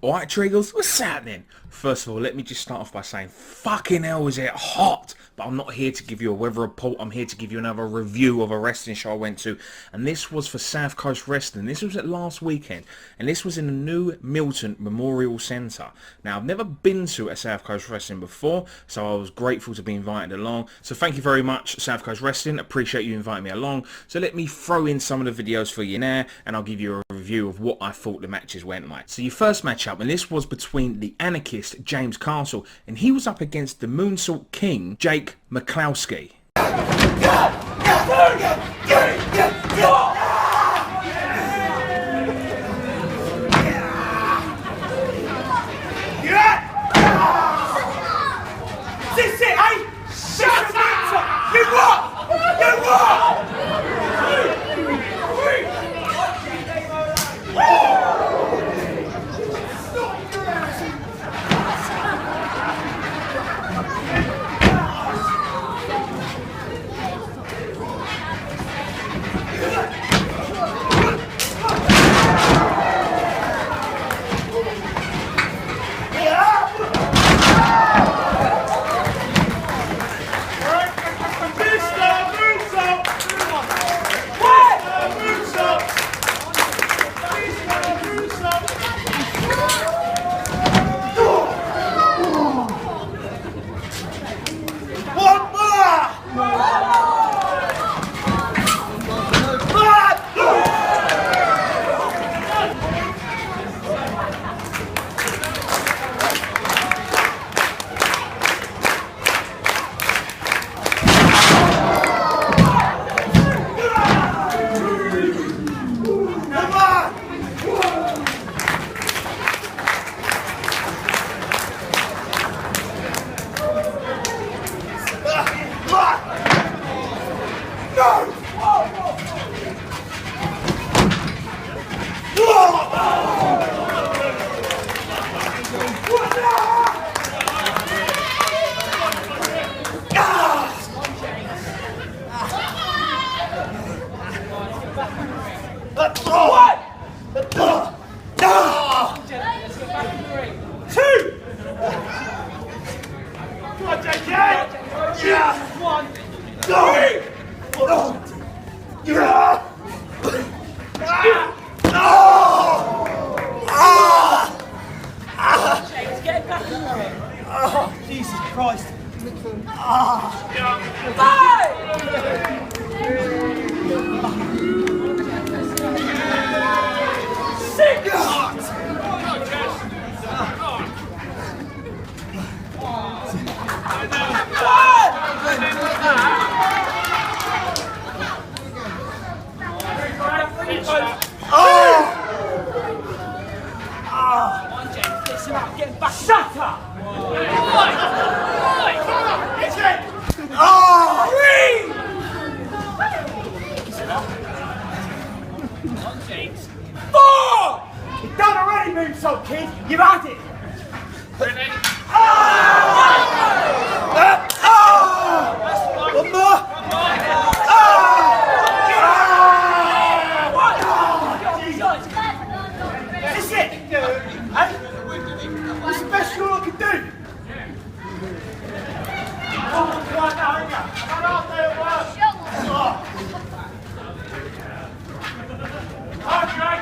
Alright, Triggles, what's happening? First of all, let me just start off by saying, fucking hell is it hot! But I'm not here to give you a weather report, I'm here to give you another review of a wrestling show I went to. And this was for SouthCoast Wrestling. This was at last weekend. And this was in the new Milton Memorial Centre. Now, I've never been to a SouthCoast Wrestling before, so I was grateful to be invited along. So thank you very much, SouthCoast Wrestling. Appreciate you inviting me along. So let me throw in some of the videos for you now, and I'll give you a review of what I thought the matches went like. So your first matchup, and this was between the anarchist James Castle, and he was up against the Moonsault King Jake McClowski. This it, eh? Shut up! You what? You what? Jesus Christ! Shut up! You've done already, Moonsault Kid! You've had it! Really? One more! Is this it? Hey? What's the best I can do? Right now, ain't ya? I'm out there at work. Okay.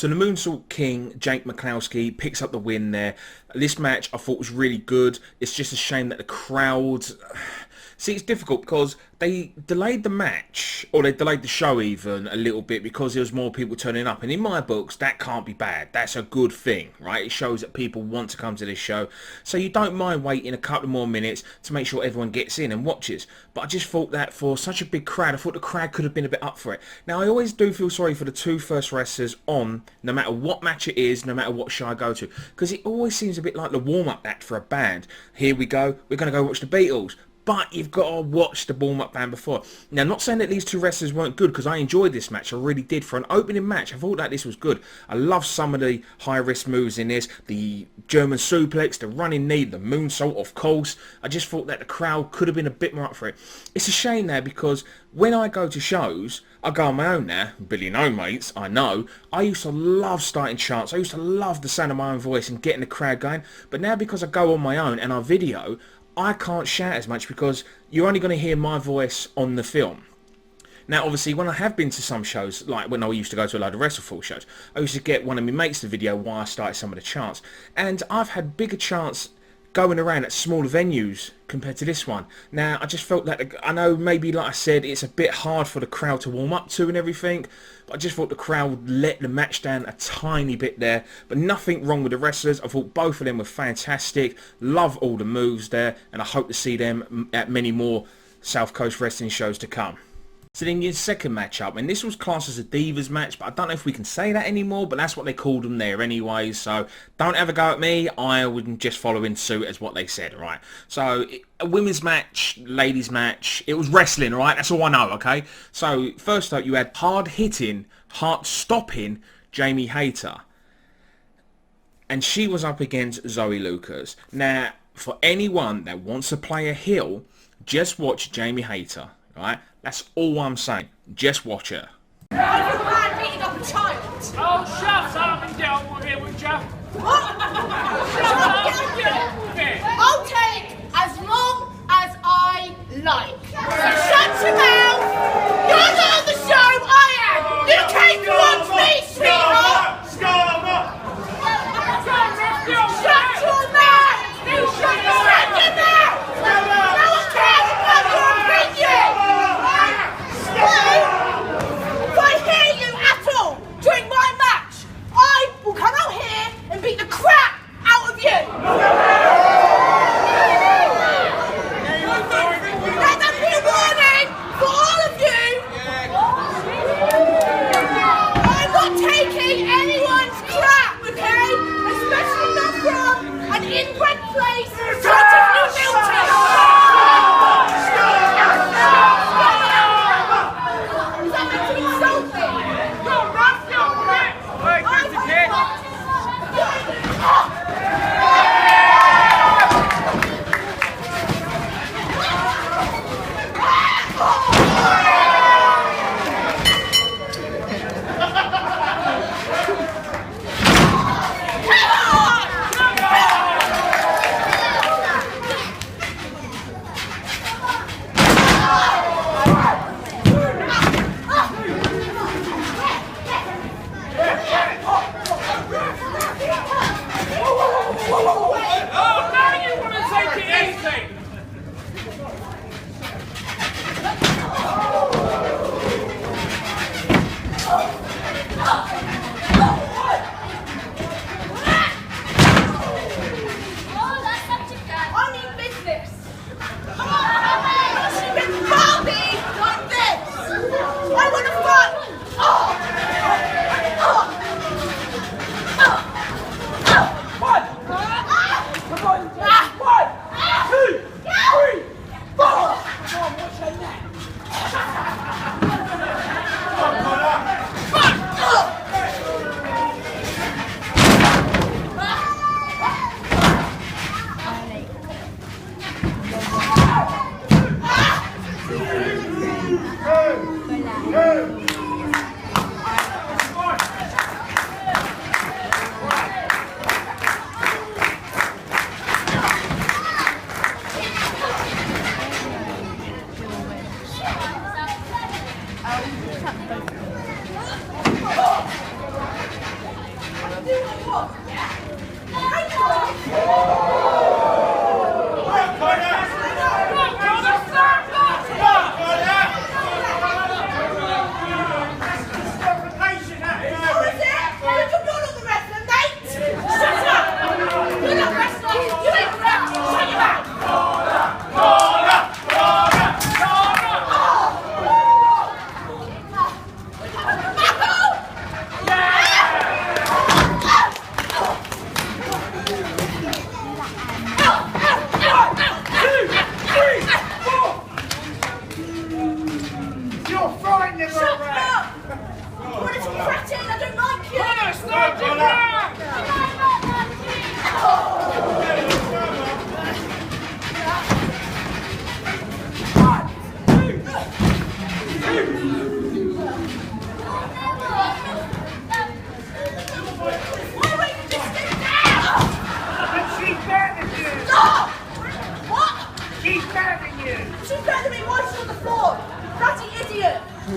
So the Moonsault King, Jake McCloskey, picks up the win there. This match I thought was really good. It's just a shame that the crowd... See, it's difficult because they delayed the match, or they delayed the show even a little bit because there was more people turning up. And in my books, that can't be bad. That's a good thing, right? It shows that people want to come to this show. So you don't mind waiting a couple more minutes to make sure everyone gets in and watches. But I just thought that for such a big crowd, I thought the crowd could have been a bit up for it. Now, I always do feel sorry for the two first wrestlers on, no matter what match it is, no matter what show I go to. Because it always seems a bit like the warm-up act for a band. Here we go, we're going to go watch the Beatles. But you've got to watch the warm-up band before. Now, not saying that these two wrestlers weren't good, because I enjoyed this match. I really did. For an opening match, I thought that this was good. I love some of the high-risk moves in this. The German suplex, the running knee, the moonsault, of course. I just thought that the crowd could have been a bit more up for it. It's a shame now, because when I go to shows, I go on my own now. Billy no mates, I know. I used to love starting chants. I used to love the sound of my own voice and getting the crowd going. But now, because I go on my own and I video, I can't shout as much because you're only going to hear my voice on the film. Now, obviously, when I have been to some shows, like when I used to go to a load of WrestleFall shows, I used to get one of my mates to video while I started some of the chants. And I've had bigger chants going around at smaller venues compared to this one. Now, I just felt that, I know maybe, like I said, it's a bit hard for the crowd to warm up to and everything, but I just thought the crowd let the match down a tiny bit there. But nothing wrong with the wrestlers. I thought both of them were fantastic. Love all the moves there, and I hope to see them at many more South Coast Wrestling shows to come. So then your second matchup, and this was classed as a Divas match, but I don't know if we can say that anymore, but that's what they called them there anyway, so don't ever go at me. I wouldn't just follow in suit as what they said, right? So a women's match, ladies match, it was wrestling, right? That's all I know, okay? So first up, you had hard-hitting, heart-stopping Jamie Hayter, and she was up against Zoe Lucas. Now, for anyone that wants to play a heel, just watch Jamie Hayter, right? That's all I'm saying. Just watch her. Are you mad beating up a child? Oh, shut up and get on with it, would ya? What? Shut up and get on with it. I'll take as long as I like. So shut your mouth. You're not on the show, I am. You came to watch me, sweetheart. Shut your mouth. Shut your mouth. No one cares about your opinion. If I hear you at all during my match, I will come out here and beat the crap out of you. Let that be a warning for all of you. I'm not taking anyone's crap, okay? Especially not from an inbred place such as New Milton.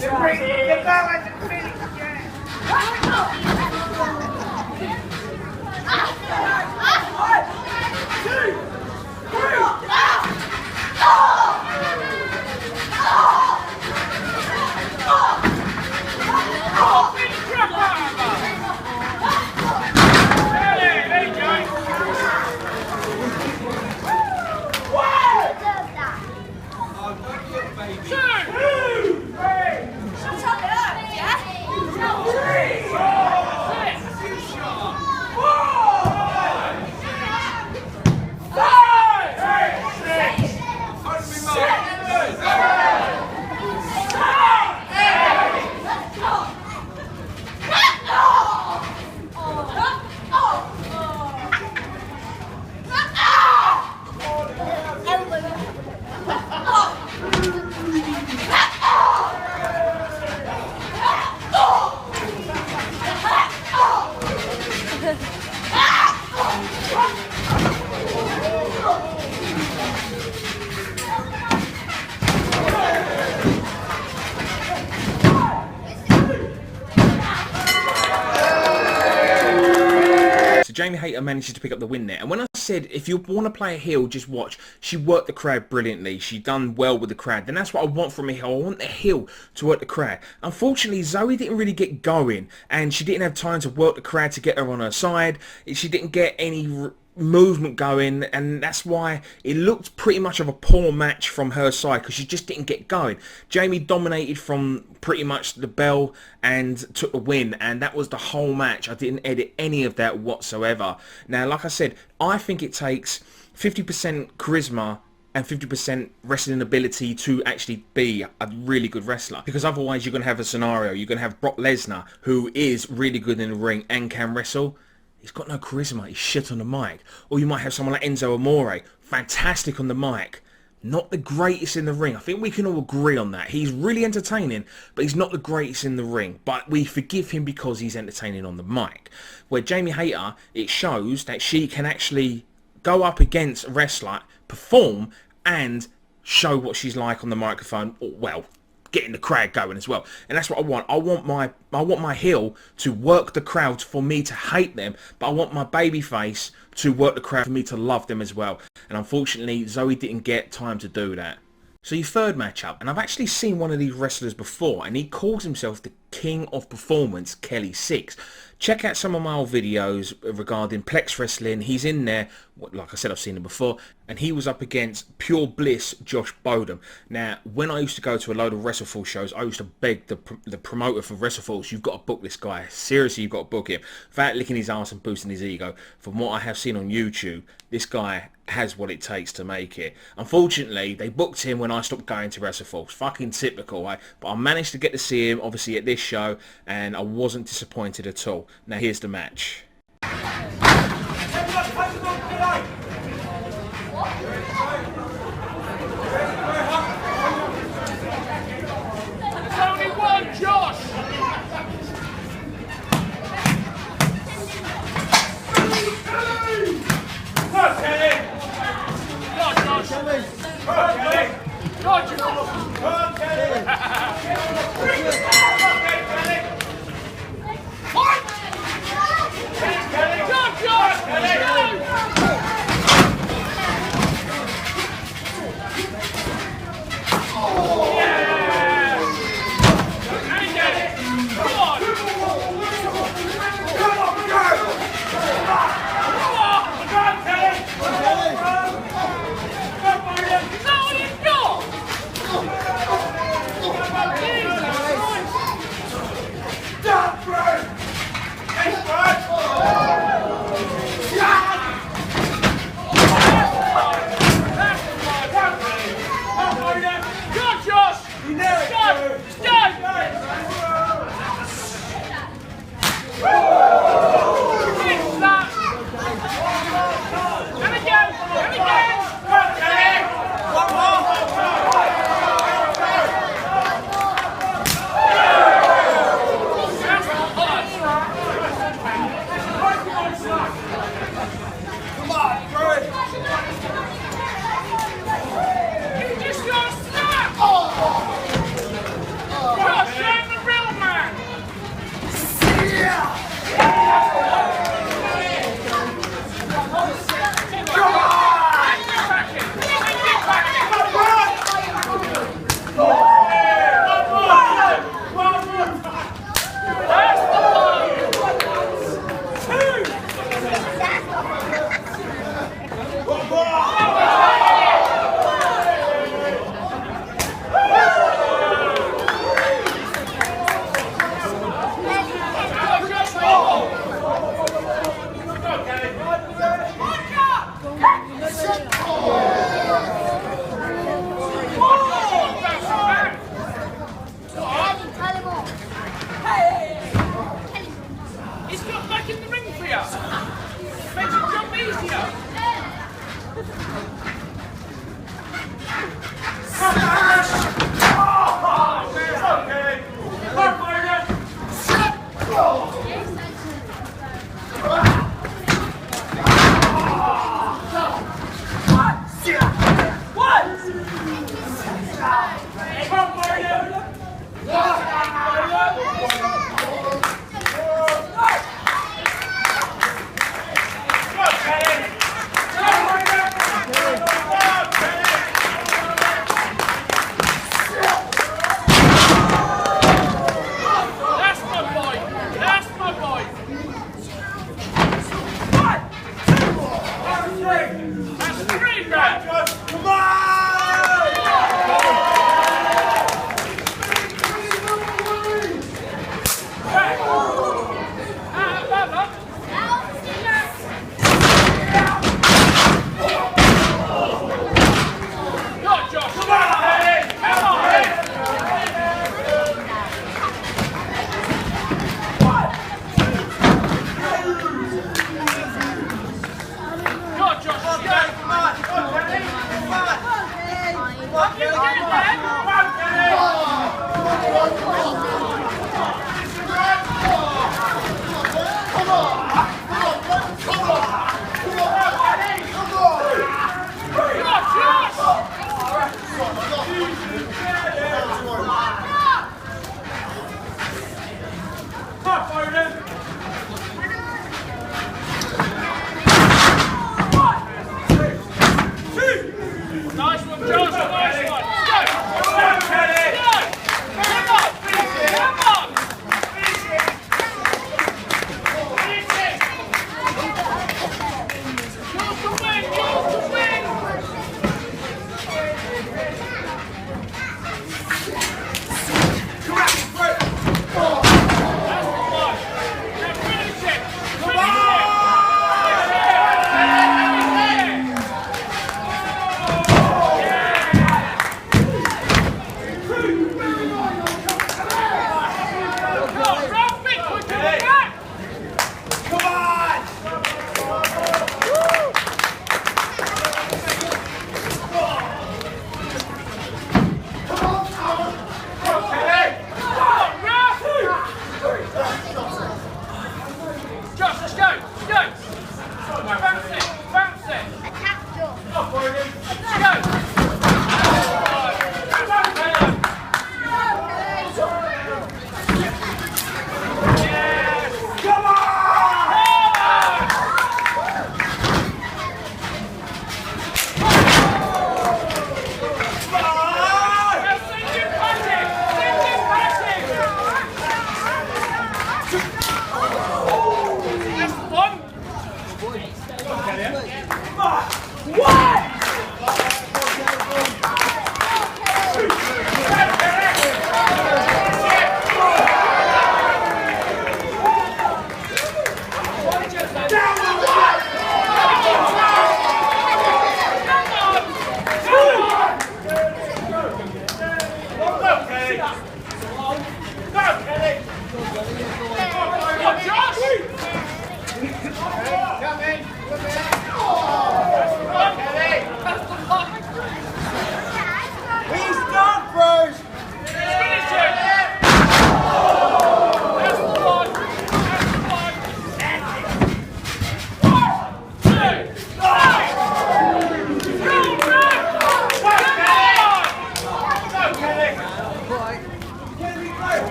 The bell hasn't finished yet. Jamie Hayter manages to pick up the win there. And when I said, if you want to play a heel, just watch. She worked the crowd brilliantly. She done well with the crowd. Then that's what I want from a heel. I want the heel to work the crowd. Unfortunately, Zoe didn't really get going. And she didn't have time to work the crowd to get her on her side. She didn't get any movement going, and that's why it looked pretty much of a poor match from her side, because she just didn't get going. Jamie dominated from pretty much the bell and took the win, and that was the whole match. I didn't edit any of that whatsoever. Now, like I said, I think it takes 50% charisma and 50% wrestling ability to actually be a really good wrestler, because otherwise you're going to have a scenario. You're going to have Brock Lesnar, who is really good in the ring and can wrestle. He's got no charisma. He's shit on the mic. Or you might have someone like Enzo Amore, fantastic on the mic, not the greatest in the ring. I think we can all agree on that. He's really entertaining, but he's not the greatest in the ring. But we forgive him because he's entertaining on the mic. Where Jamie Hayter, it shows that she can actually go up against a wrestler, perform, and show what she's like on the microphone. Well, getting the crowd going as well. And that's what I want. I want my heel to work the crowd for me to hate them, but I want my babyface to work the crowd for me to love them as well. And unfortunately, Zoe didn't get time to do that. So your third matchup, and I've actually seen one of these wrestlers before, and he calls himself the King of Performance, Kelly Six. Check out some of my old videos regarding Plex Wrestling. He's in there. Like I said, I've seen him before. And he was up against Pure Bliss, Josh Bodum. Now, when I used to go to a load of WrestleForce shows, I used to beg the promoter for WrestleForce, you've got to book this guy. Seriously, you've got to book him. Without licking his ass and boosting his ego. From what I have seen on YouTube, this guy has what it takes to make it. Unfortunately, they booked him when I stopped going to WrestleForce. Fucking typical, eh? But I managed to get to see him, obviously, at this show, and I wasn't disappointed at all. Now, here's the match. There's only one, Josh! Go, Kelly! Go, Josh! Kelly! Go, Kelly! Go, Josh! Go, Kelly! Bring the power up, Kelly! What?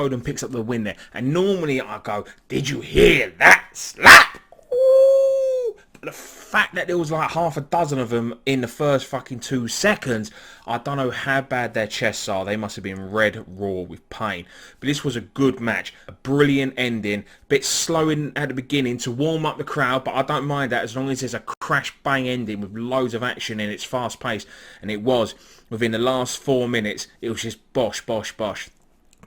Bowden picks up the win there. And normally I go, did you hear that slap? Ooh. But the fact that there was like half a dozen of them in the first fucking 2 seconds, I don't know how bad their chests are. They must have been red raw with pain. But this was a good match. A brilliant ending. A bit slow in at the beginning to warm up the crowd, but I don't mind that as long as there's a crash bang ending with loads of action and it's fast paced. And it was. Within the last 4 minutes, it was just bosh, bosh, bosh.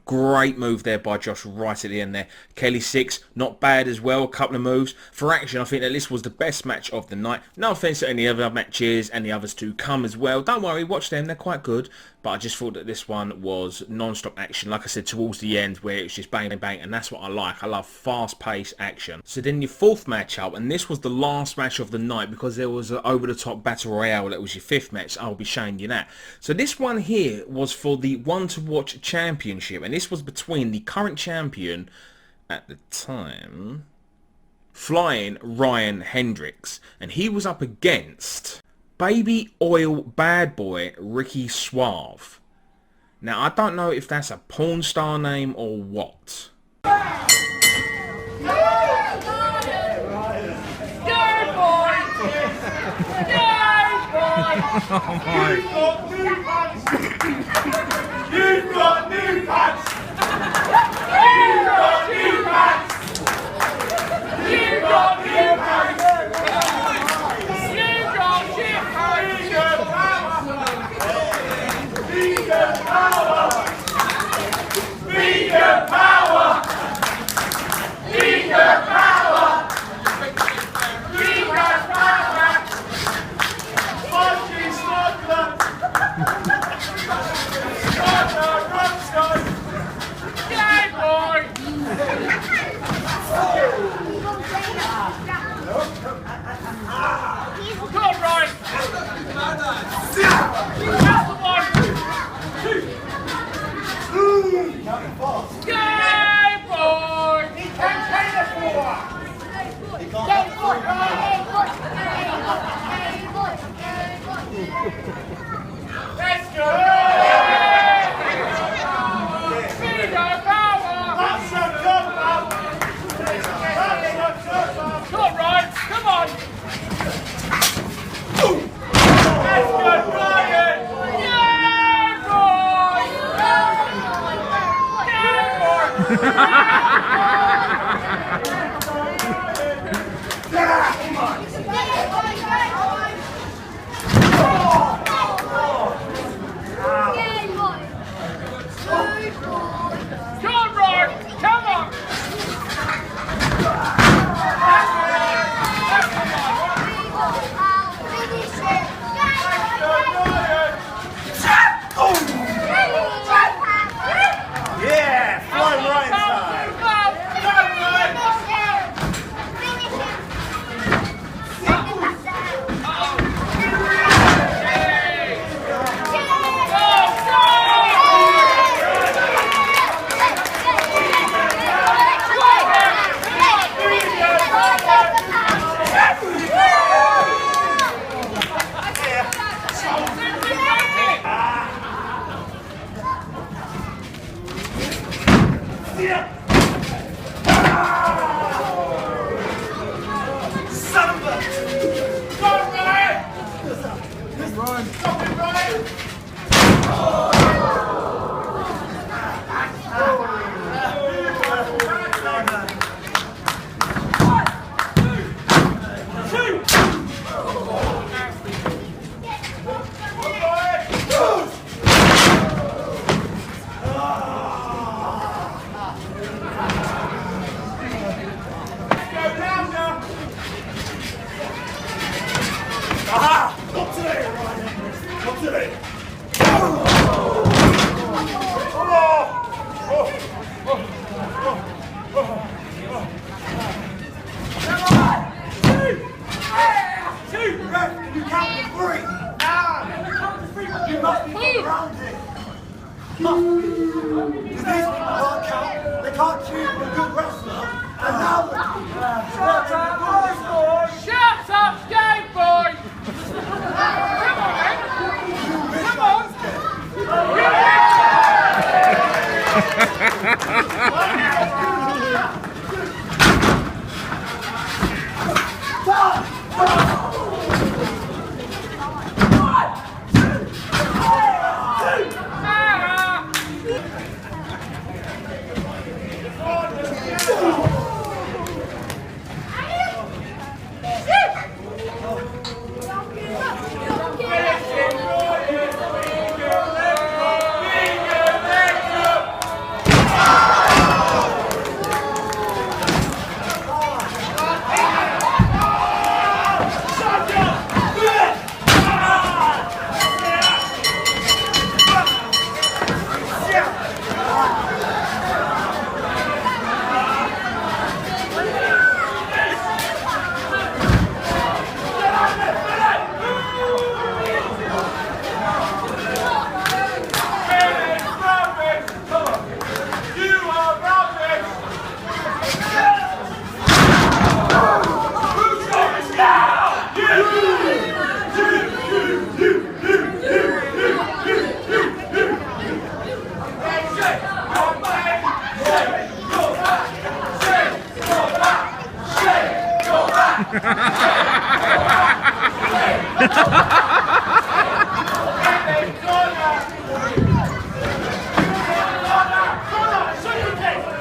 Great move there by Josh right at the end there. Kelly 6, not bad as well. A couple of moves. For action, I think that this was the best match of the night. No offence to any other matches and the others to come as well. Don't worry, watch them. They're quite good. But I just thought that this one was non-stop action. Like I said, towards the end where it's just bang, bang, bang. And that's what I like. I love fast-paced action. So then your 4th match up. And this was the last match of the night because there was an over-the-top battle royale. That was your 5th match. I'll be showing you that. So this one here was for the One to Watch Championship. And this was between the current champion at the time, Flying Ryan Hendricks, and he was up against Baby Oil Bad Boy Ricky Suave. Now I don't know if that's a porn star name or what. Oh my. You've got new pants! You've got new pants! You've got new pants! You've got shit pants! Vegan power! Vegan power! Vegan power! Vegan power! Funky smuggler! Let's go! Come on! Let's go, Ryan! Yeah, boy! Come on!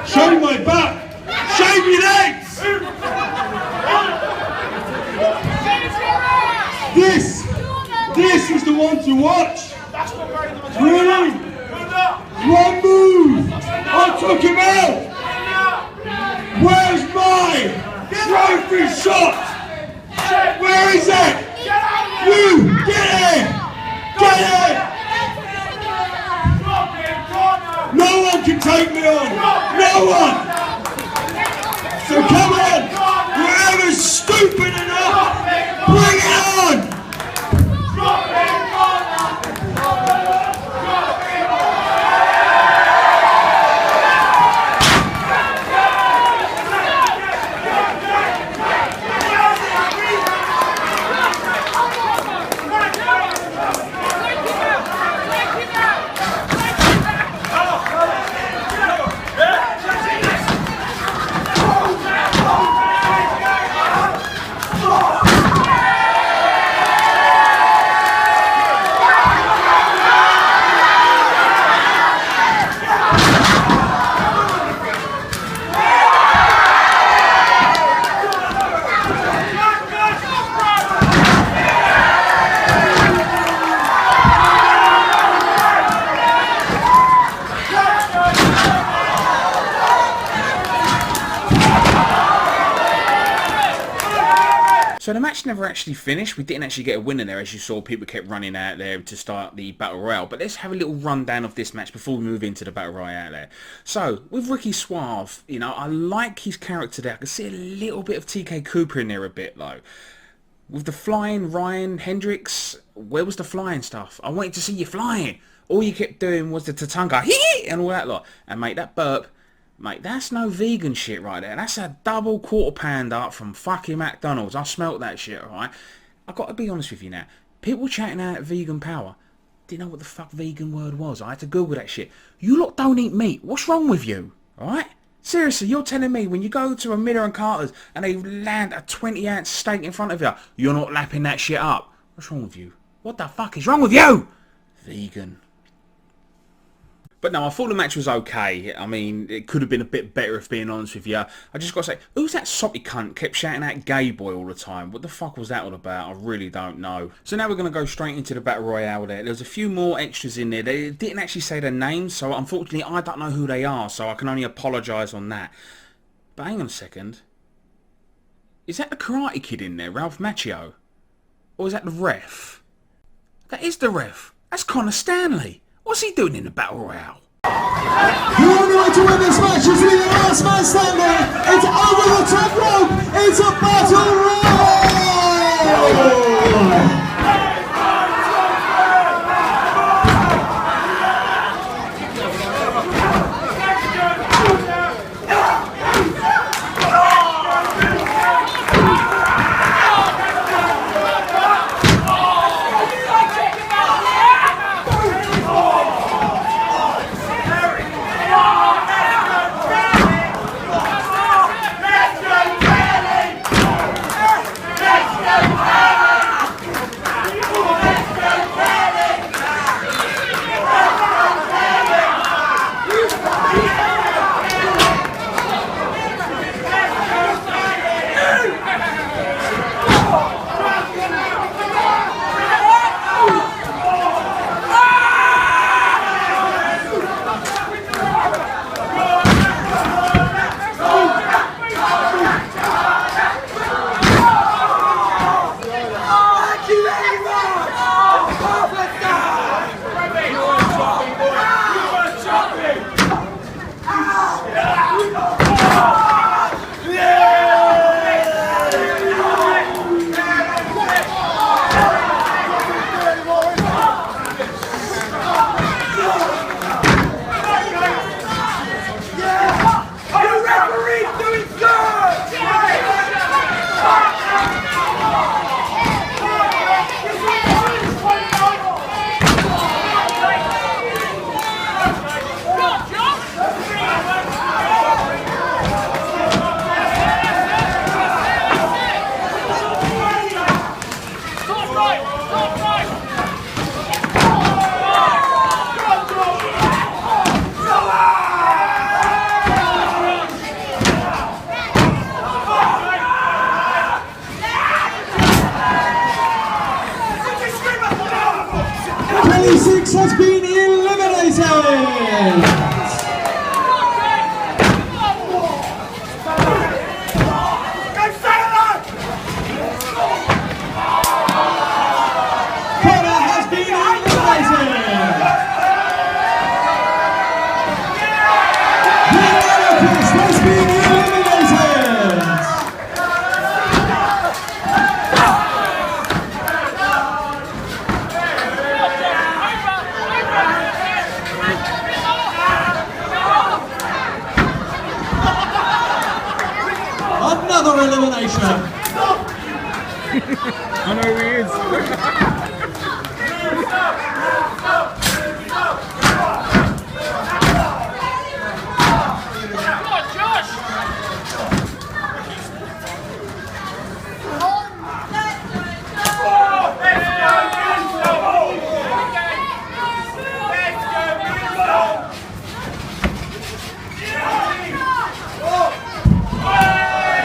Shave my back! Shave your legs! This is the one to watch! Really? One move! I took him out! Where's my trophy shot? Where is it? You! Get it! Get it! No one can take me on! No one! So come on! Whoever's stupid enough, bring it on! So the match never actually finished. We didn't actually get a winner there, as you saw. People kept running out there to start the Battle Royale. But let's have a little rundown of this match before we move into the Battle Royale there. So, with Ricky Suave, you know, I like his character there. I can see a little bit of TK Cooper in there a bit, though. With the flying Ryan Hendricks, where was the flying stuff? I wanted to see you flying. All you kept doing was the Tatanka, hee and all that lot. And mate, that burp, mate, that's no vegan shit right there. That's a double quarter pounder from fucking McDonald's. I smelt that shit, alright? I got to be honest with you now. People chatting out vegan power didn't know what the fuck vegan word was. I had to Google that shit. You lot don't eat meat. What's wrong with you? Alright? Seriously, you're telling me when you go to a Miller and Carter's and they land a 20-ounce steak in front of you, you're not lapping that shit up? What's wrong with you? What the fuck is wrong with you? Vegan. But no, I thought the match was okay. I mean, it could have been a bit better if being honest with you. I just got to say, who's that soppy cunt kept shouting out gay boy all the time? What the fuck was that all about? I really don't know. So now we're going to go straight into the Battle Royale there. There's a few more extras in there. They didn't actually say their names, so unfortunately I don't know who they are, so I can only apologise on that. But hang on a second. Is that the Karate Kid in there, Ralph Macchio? Or is that the ref? That is the ref. That's Connor Stanley. What's he doing in the Battle Royale? The only way to win this match is to be the last man standing. It's over the top rope. It's a Battle Royale. has been eliminated. Another elimination. I know who he is.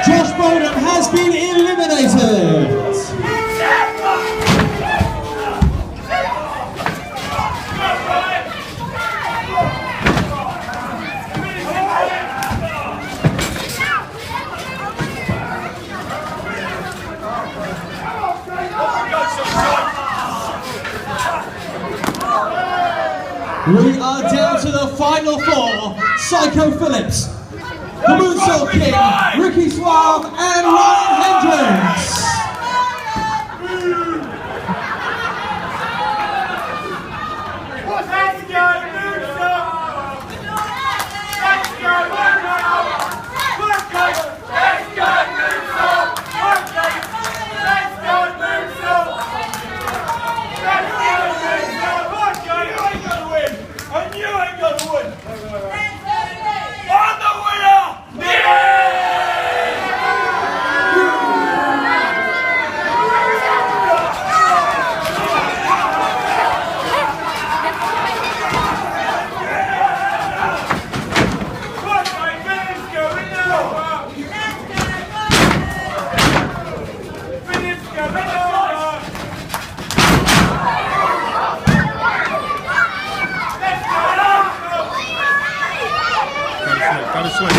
Josh Bowden has been eliminated. We are down to the final four. Psycho Phillips, the Moonsault King, Ricky Suave, and Ryan Hendricks. Got to swing.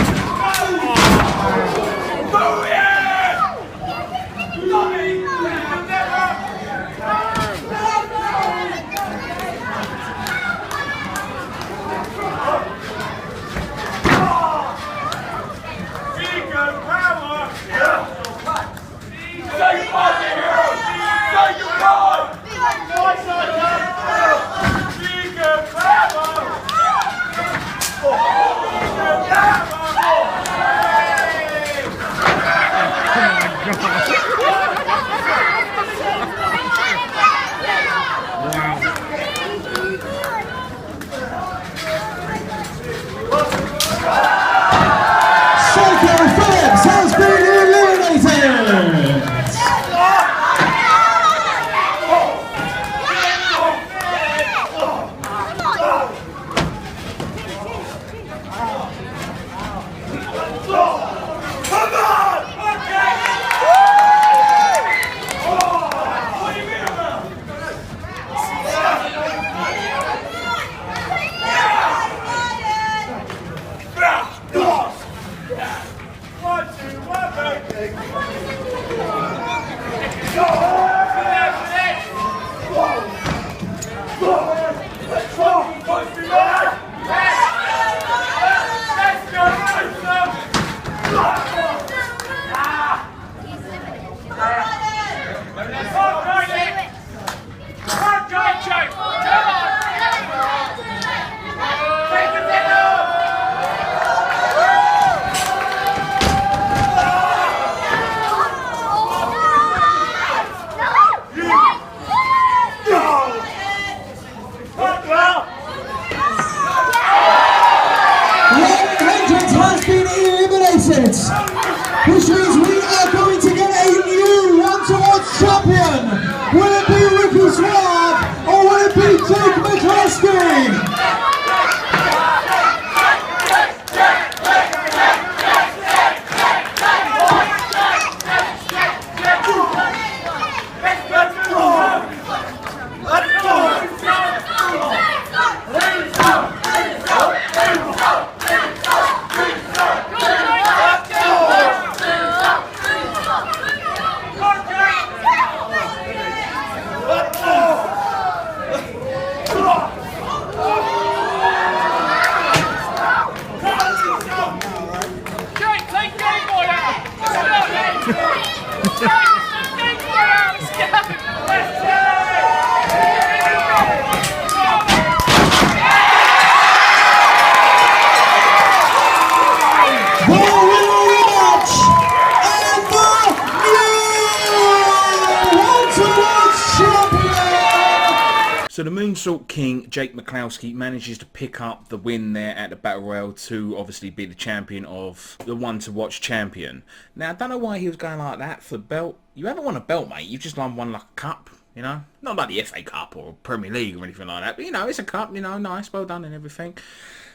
So the Moonsault King, Jake McCloskey, manages to pick up the win there at the Battle Royale to obviously be the champion of the One to Watch champion. Now, I don't know why he was going like that for the belt. You haven't won a belt, mate. You've just won like a cup, you know? Not like the FA Cup or Premier League or anything like that. But, you know, it's a cup, you know, nice, well done and everything.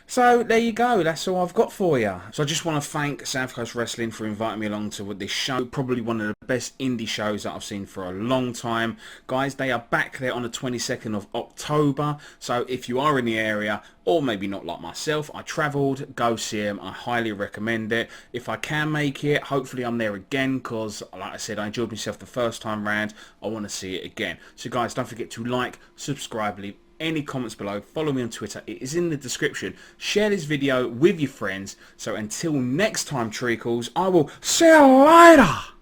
So there you go, that's all I've got for you. So I just want to thank South Coast Wrestling for inviting me along to this show. Probably one of the best indie shows that I've seen for a long time. Guys, they are back there on the 22nd of October. So if you are in the area, or maybe not like myself, I travelled, go see them. I highly recommend it. If I can make it, hopefully I'm there again because, like I said, I enjoyed myself the first time round. I want to see it again. So guys, don't forget to like, subscribe, leave any comments below, follow me on Twitter, it is in the description, share this video with your friends. So until next time, treacles, I will see you later.